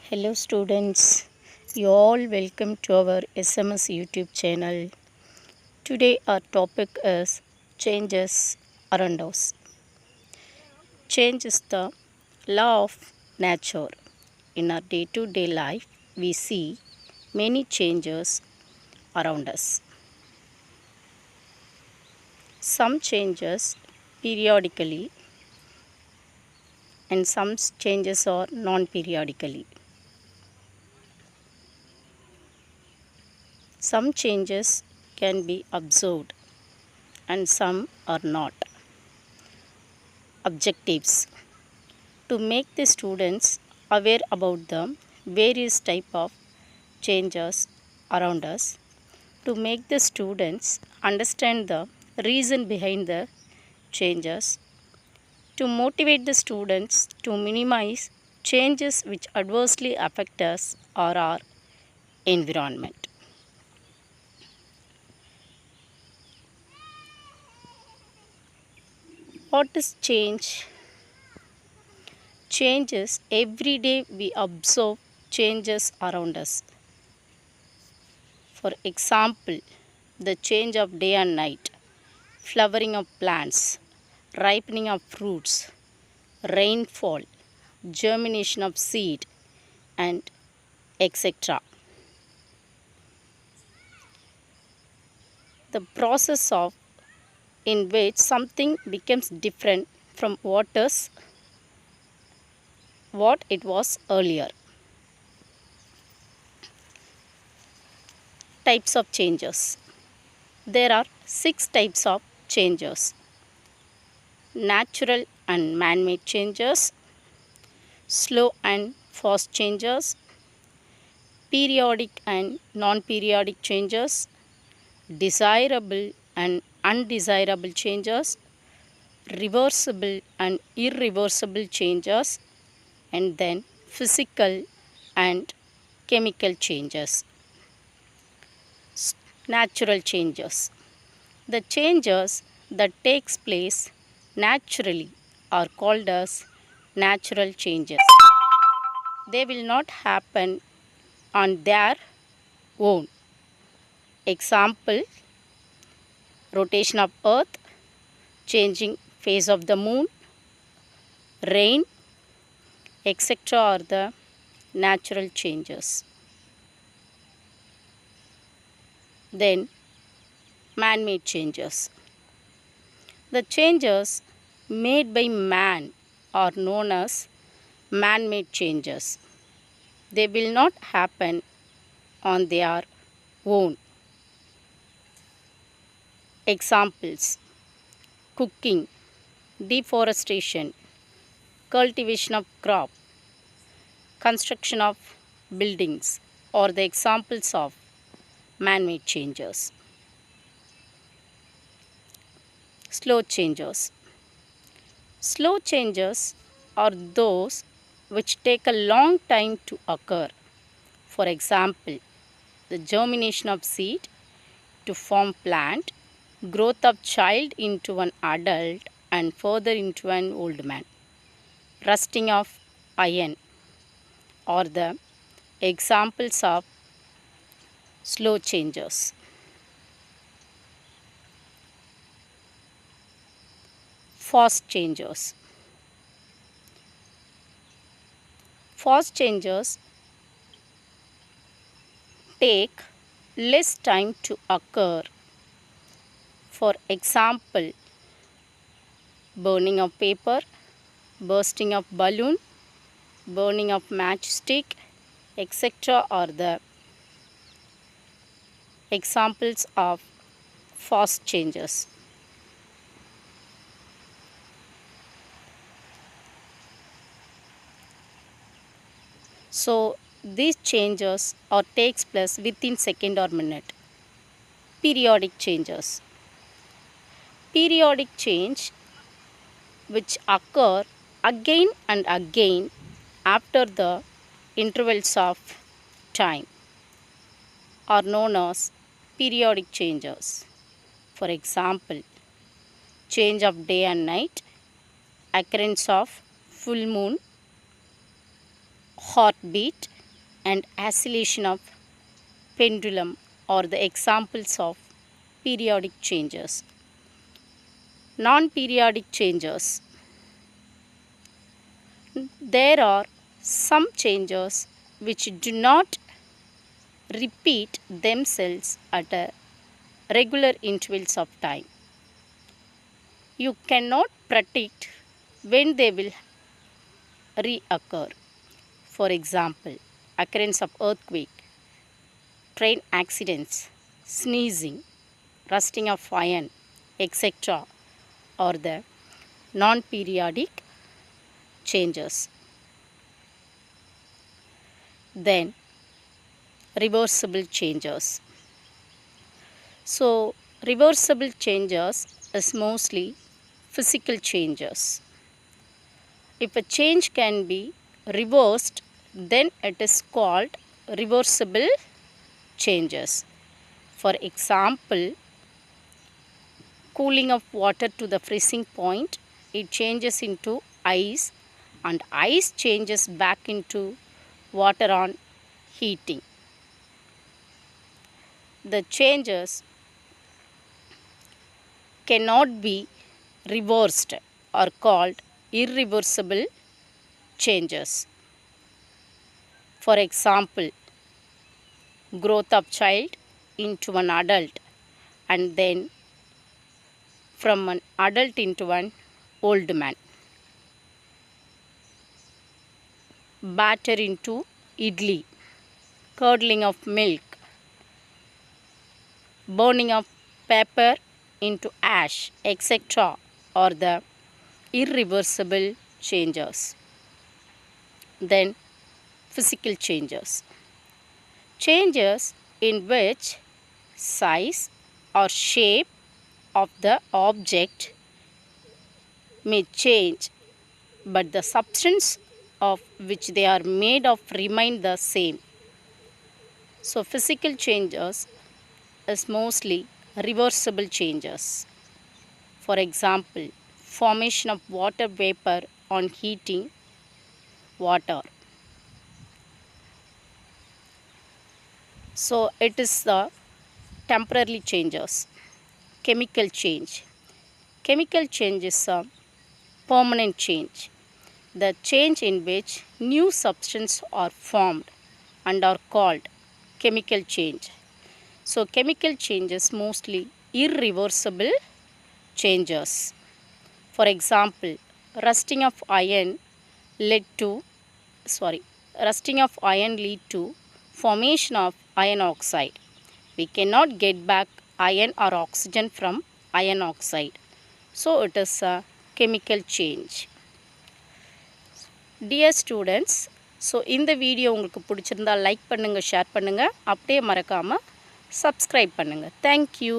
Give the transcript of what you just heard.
Hello students, you all welcome to our SMS YouTube channel. Today our topic is changes around us. Change is the law of nature. In our day-to-day life, we see many changes around us. Some changes periodically and some changes are non-periodically. Some changes can be observed and some are not. Objectives: to make the students aware about the various type of changes around us, to make the students understand the reason behind the changes, to motivate the students to minimize changes which adversely affect us or our environment. What is change? Changes every day we observe changes around us. For example, the change of day and night, flowering of plants, ripening of fruits, rainfall, germination of seed, and etc. The process of in which something becomes different from what it was earlier. Types of changes. There are 6 types of changes: natural and man-made changes, slow and fast changes, periodic and non-periodic changes, desirable and undesirable changes, reversible and irreversible changes, and then physical and chemical changes. Natural changes. The changes that takes place naturally are called as natural changes. They will not happen on their own. Example: rotation of earth, changing phase of the moon, rain, etc. are the natural changes. Then man-made changes. The changes made by man are known as man-made changes. They will not happen on their own. Examples: cooking, deforestation, cultivation of crop, construction of buildings are the examples of man-made changes. Slow changes. Slow changes are those which take a long time to occur. For example, the germination of seed to form plant, growth of child into an adult and further into an old man, rusting of iron are the examples of slow changes. Fast changes. Fast changes take less time to occur. For example, burning of paper, bursting of balloon, burning of matchstick, etc. are the examples of fast changes. So these changes or takes place within second or minute. Periodic changes. Periodic change which occur again and again after the intervals of time are known as periodic changes. For example, change of day and night, occurrence of full moon, heartbeat, and oscillation of pendulum are the examples of periodic changes. Non-periodic changes. There are some changes which do not repeat themselves at a regular intervals of time. You cannot predict when they will reoccur. For example, occurrence of earthquake, train accidents, sneezing, rusting of iron, etc. are the non-periodic changes. Then reversible changes. So reversible changes is mostly physical changes. If a change can be reversed, then it is called reversible changes. For example, cooling of water to the freezing point, it changes into ice, and ice changes back into water on heating. The changes cannot be reversed are called irreversible changes. For example, growth of child into an adult, and then from an adult into an old man. Batter into idli, curdling of milk, burning of paper into ash, etc. are the irreversible changes. Then physical changes. Changes in which size or shape of the object may change, but the substance of which they are made of remain the same. So physical changes is mostly reversible changes. For example, formation of water vapor on heating water. So it is the temporary changes. Chemical change. Chemical change is a permanent change. The change in which new substances are formed and are called chemical change. So chemical changes mostly irreversible changes. For example, rusting of iron lead to formation of iron oxide. We cannot get back iron or oxygen from iron oxide. So it is a chemical change. Dear students, so இந்த video உங்களுக்கு பிடிச்சிருந்தால் like பண்ணுங்கள், share பண்ணுங்கள், அப்படியே மறக்காமல் subscribe பண்ணுங்கள். Thank you.